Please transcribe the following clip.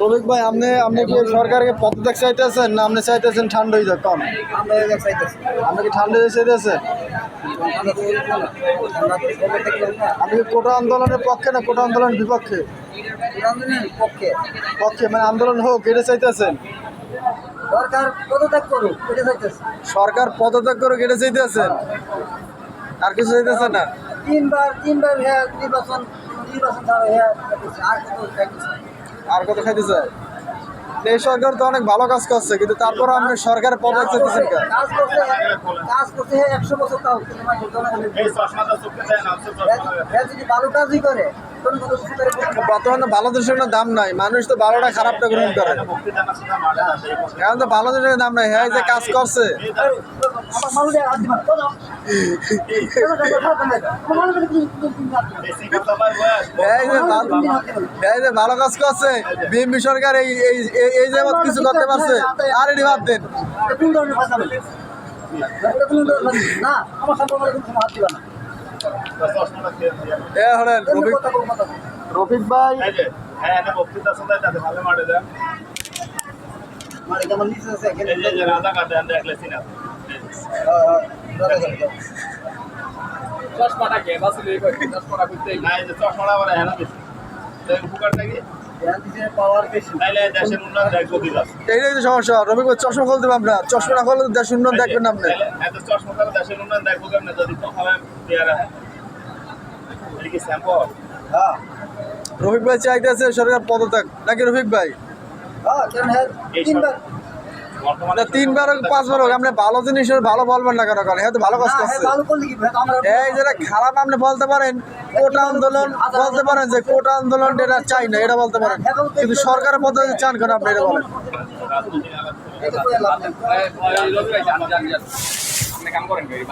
রফিক ভাই, আপনি কি সরকারকে পদত্যাগ চাইতেছেন না আপনি চাইতেছেন ঠান্ডা হয়ে যাক কম? আপনি কি ঠান্ডা হয়ে চাইতেছেন? আপনি কি কোটা আন্দোলনের পক্ষে না কোটা আন্দোলনের বিপক্ষে? পক্ষে মানে আন্দোলন হোক এটা চাইতেছেন? সরকার পদত্যাগ করুক এটা চাইতেছে। সরকার পদত্যাগ করুক এটা চাইতেছেন, আর কিছু চাইতেছেন না? তিনবার নির্বাচন ছাড়া আর কত খাইতে চায়? এই সরকার তো অনেক ভালো কাজ করছে, কিন্তু তারপর আপনি সরকারের পদত্যাগ চাইতেছেন কেন? কাজ করতে 100 বছর তাও কিন্তু মানুষের যদি ভালো কাজই করে বর্তমানে ভালো জিনিসের কোনো দাম নাই, মানুষ তো ভালোটা খারাপটা গ্রহণ করে। এখন তো ভালো জিনিসের দাম নাই, হ্যাঁ যে কাজ করছে এই যে ভালো কাজ করছে বিএনপি সরকার, এই যে কিছু করতে পারছে আর এটি ভাব দেন। না আমার সম্পর্কে কোনো হাত দিবা না। হলেন রফিক ভাই, মানে কেমন নিচে আছে পাওয়ার বেশি এইটাই তো সমস্যা। রফিক ভাই চশমা খুলতে পারবেন না, চশমা না খুললে দেশ উন্নয়ন দেখবেন না আপনি। হ্যাঁ রফিক ভাই চাইতেছে সরকার পদত্যাগ নাকি রফিক ভাই? হ্যাঁ কেন হ্যাঁ তিনবার না 3 বার হোক 5 বার হোক, আপনি ভালো জিনিস ভালো বলবেন না কেন? কারণ হ্যাঁ তো ভালো কাজ করছে। ভালো করলে কি আমরা এই যেটা খারাপ আপনি বলতে পারেন, কোটা আন্দোলন বলতে পারেন যে কোটা আন্দোলন এটা চাই না, এটা বলতে পারেন, কিন্তু সরকারের পদত্যাগ চান কেন আপনি এটা বলেন? এটা করে লাভ নেই।